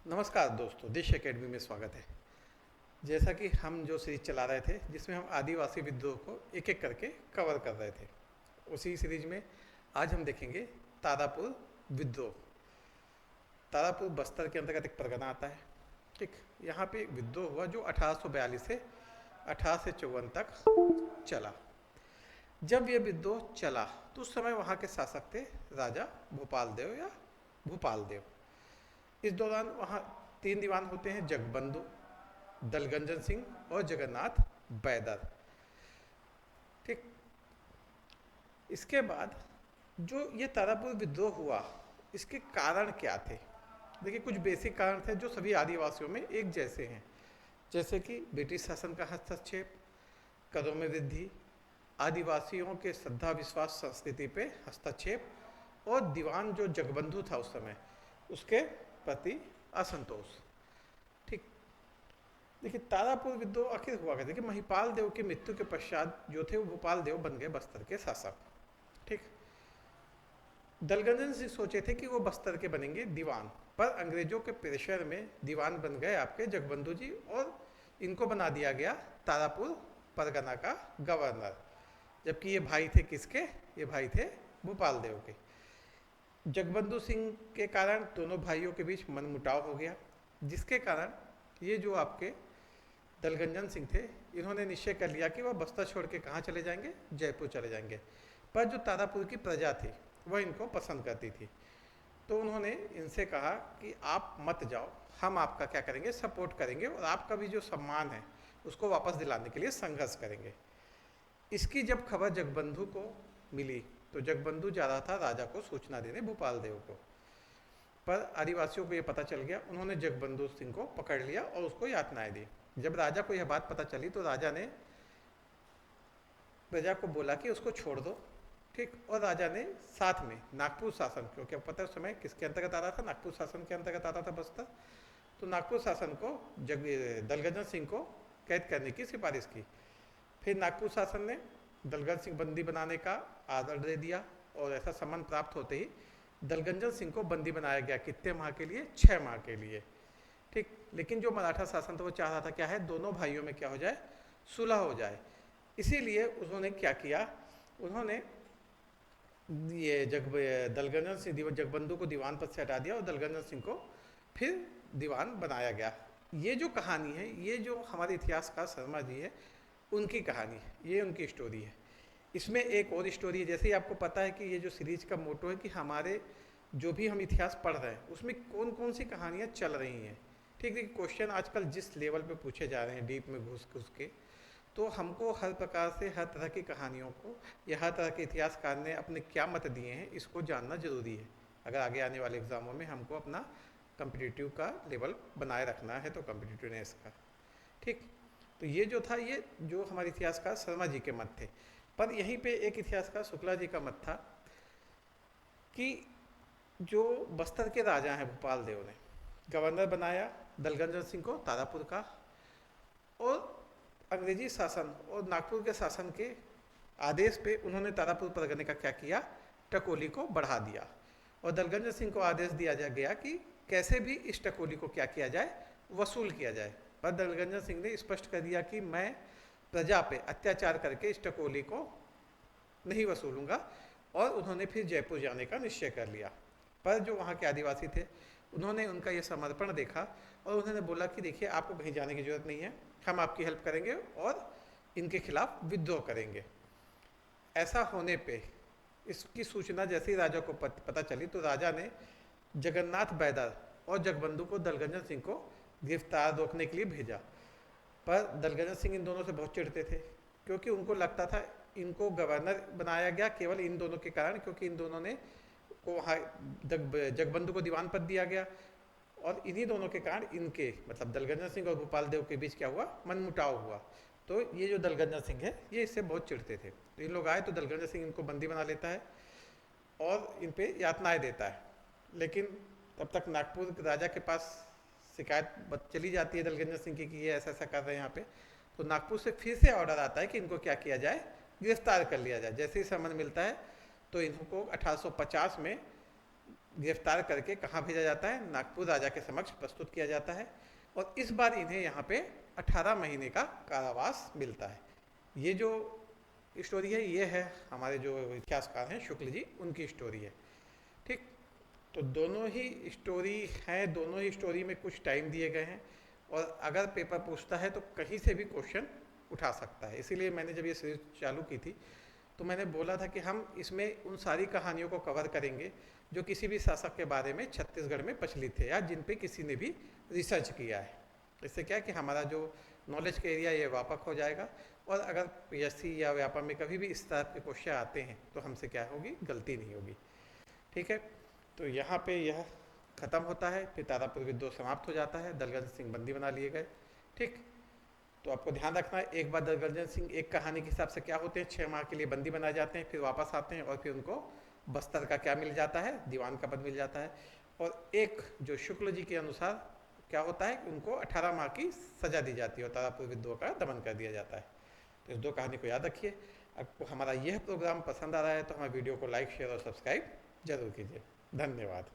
नमस्कार दोस्तों, देश एकेडमी में स्वागत है। जैसा कि हम जो सीरीज चला रहे थे जिसमें हम आदिवासी विद्रोह को एक एक करके कवर कर रहे थे, उसी सीरीज में आज हम देखेंगे तारापुर विद्रोह। तारापुर बस्तर के अंतर्गत एक परगना आता है। ठीक, यहाँ पे एक विद्रोह हुआ जो 1842 से 1854 तक चला। जब ये विद्रोह चला तो उस समय वहाँ के शासक थे राजा भोपाल देव या भूपाल देव। इस दौरान वहाँ तीन दीवान होते हैं, जगबंधु, दलगंजन सिंह और जगन्नाथ बैदर। ठीक, इसके बाद जो ये तारापुर विद्रोह हुआ, इसके कारण क्या थे? देखिए, कुछ बेसिक कारण थे जो सभी आदिवासियों में एक जैसे हैं, जैसे कि ब्रिटिश शासन का हस्तक्षेप, करों में वृद्धि, आदिवासियों के श्रद्धा विश्वास संस्कृति पे हस्तक्षेप और दीवान जो जगबंधु था उस समय उसके प्रति असंतोष। ठीक, देखिए तारापुर विद्रोह आखिर हुआ क्या? देखिए, महिपाल देव की मृत्यु के पश्चात जो थे वो भोपाल देव बन गए बस्तर के शासक। ठीक, दलगंजन सिंह सोचे थे कि वो बस्तर के बनेंगे दीवान, पर अंग्रेजों के प्रेशर में दीवान बन गए आपके जगबंधु जी और इनको बना दिया गया तारापुर परगना का गवर्नर। जबकि ये भाई थे किसके? ये भाई थे भोपाल देव के। जगबंधु सिंह के कारण दोनों भाइयों के बीच मनमुटाव हो गया, जिसके कारण ये जो आपके दलगंजन सिंह थे, इन्होंने निश्चय कर लिया कि वह बस्तर छोड़ के कहाँ चले जाएंगे? जयपुर चले जाएंगे। पर जो तारापुर की प्रजा थी वह इनको पसंद करती थी, तो उन्होंने इनसे कहा कि आप मत जाओ, हम आपका क्या करेंगे? सपोर्ट करेंगे और आपका भी जो सम्मान है उसको वापस दिलाने के लिए संघर्ष करेंगे। इसकी जब खबर जगबंधु को मिली तो जगबंधु जा रहा था राजा को सूचना देने, भोपाल देव को, पर आदिवासियों को यह पता चल गया। उन्होंने जगबंधु सिंह को पकड़ लिया और उसको यातनाएं दी। जब राजा को यह बात पता चली तो राजा ने प्रजा को बोला कि उसको छोड़ दो। ठीक, और राजा ने साथ में नागपुर शासन, क्योंकि अब पता है उस समय किसके अंतर्गत आ रहा था? नागपुर शासन के अंतर्गत आता था बस्तर। तो नागपुर शासन को दलगंजन सिंह को कैद करने की सिफारिश की। फिर नागपुर शासन ने दलगंजन सिंह बंदी बनाने का आर्डर दे दिया और ऐसा सम्मन प्राप्त होते ही दलगंजन सिंह को बंदी बनाया गया। कितने माह के लिए? 6 माह के लिए। ठीक, लेकिन जो मराठा शासन था वो चाह रहा था क्या है? दोनों भाइयों में क्या हो जाए? सुलह हो जाए। इसीलिए उन्होंने क्या किया? उन्होंने ये दलगंजन सिंह जगबंधु को दीवान पद से हटा दिया और दलगंजन सिंह को फिर दीवान बनाया गया। ये जो कहानी है, ये जो हमारे इतिहासकार शर्मा जी है उनकी कहानी है, ये उनकी स्टोरी है। इसमें एक और स्टोरी है। जैसे ही आपको पता है कि ये जो सीरीज का मोटो है कि हमारे जो भी हम इतिहास पढ़ रहे हैं उसमें कौन कौन सी कहानियाँ चल रही हैं। ठीक है, क्वेश्चन आजकल जिस लेवल पे पूछे जा रहे हैं, डीप में घुस घुस के, तो हमको हर प्रकार से हर तरह की कहानियों को या हर तरह के इतिहासकार ने अपने क्या मत दिए हैं इसको जानना जरूरी है। अगर आगे आने वाले एग्जामों में हमको अपना कम्पिटिटिव का लेवल बनाए रखना है, तो कम्पिटिटिवनेस का। ठीक, तो ये जो था, ये जो हमारे इतिहासकार शर्मा जी के मत थे। पर यहीं पे एक इतिहासकार शुक्ला जी का मत था कि जो बस्तर के राजा हैं भोपाल देव ने गवर्नर बनाया दलगंजन सिंह को तारापुर का, और अंग्रेजी शासन और नागपुर के शासन के आदेश पे उन्होंने तारापुर परगने का क्या किया? टकोली को बढ़ा दिया और दलगंजन सिंह को आदेश दिया गया कि कैसे भी इस टकोली को क्या किया जाए? वसूल किया जाए। पर दलगंजन सिंह ने स्पष्ट कर दिया कि मैं प्रजा पे अत्याचार करके इस टकोली को नहीं वसूलूंगा, और उन्होंने फिर जयपुर जाने का निश्चय कर लिया। पर जो वहाँ के आदिवासी थे उन्होंने उनका ये समर्पण देखा और उन्होंने बोला कि देखिए, आपको कहीं जाने की जरूरत नहीं है, हम आपकी हेल्प करेंगे और इनके खिलाफ विद्रोह करेंगे। ऐसा होने पे इसकी सूचना जैसे ही राजा को पता चली तो राजा ने जगन्नाथ बैदर और जगबंधु को दलगंजन सिंह को गिरफ्तार रोकने के लिए भेजा। पर दलगंजन सिंह इन दोनों से बहुत चिढ़ते थे, क्योंकि उनको लगता था इनको गवर्नर बनाया गया केवल इन दोनों के कारण, क्योंकि इन दोनों ने को वहाँ जगबंधु को दीवान पद दिया गया और इन्हीं दोनों के कारण इनके मतलब दलगंजन सिंह और भोपाल देव के बीच क्या हुआ? मनमुटाव हुआ। तो ये जो दलगंजन सिंह है ये इससे बहुत चिढ़ते थे। तो इन लोग आए तो दलगंजन सिंह इनको बंदी बना लेता है और इन पे यातनाएं देता है। लेकिन तब तक नागपुर राजा के पास शिकायत चली जाती है दलगंजन सिंह की कि ये ऐसा ऐसा कर रहे हैं यहाँ पे। तो नागपुर से फिर से ऑर्डर आता है कि इनको क्या किया जाए? गिरफ्तार कर लिया जाए। जैसे ही समन मिलता है तो इनको 1850 में गिरफ्तार करके कहाँ भेजा जाता है, नागपुर राजा के समक्ष प्रस्तुत किया जाता है और इस बार इन्हें यहाँ पे 18 महीने का कारावास मिलता है। ये जो स्टोरी है ये है हमारे जो इतिहासकार हैं शुक्ल जी, उनकी स्टोरी है। ठीक, तो दोनों ही स्टोरी हैं, दोनों ही स्टोरी में कुछ टाइम दिए गए हैं और अगर पेपर पूछता है तो कहीं से भी क्वेश्चन उठा सकता है। इसीलिए मैंने जब ये सीरीज चालू की थी तो मैंने बोला था कि हम इसमें उन सारी कहानियों को कवर करेंगे जो किसी भी शासक के बारे में छत्तीसगढ़ में प्रचलित है या जिन पे किसी ने भी रिसर्च किया है। इससे क्या है कि हमारा जो नॉलेज का एरिया ये व्यापक हो जाएगा और अगर पीएससी या व्यापम में कभी भी इस तरह के क्वेश्चन आते हैं तो हमसे क्या होगी, गलती नहीं होगी। ठीक है, तो यहाँ पे यह खत्म होता है, फिर तारापुर विद्रोह समाप्त हो जाता है, दलगंज सिंह बंदी बना लिए गए। ठीक, तो आपको ध्यान रखना है, एक बार दलगंज सिंह एक कहानी के हिसाब से क्या होते हैं, 6 माह के लिए बंदी बनाए जाते हैं, फिर वापस आते हैं और फिर उनको बस्तर का क्या मिल जाता है, दीवान का पद मिल जाता है। और एक जो शुक्ल जी के अनुसार क्या होता है, उनको 18 माह की सजा दी जाती है और तारापुर विद्रोह का दमन कर दिया जाता है। तो इस 2 कहानी को याद रखिए। आपको हमारा यह प्रोग्राम पसंद आ रहा है तो हमारे वीडियो को लाइक, शेयर और सब्सक्राइब जरूर कीजिए। धन्यवाद।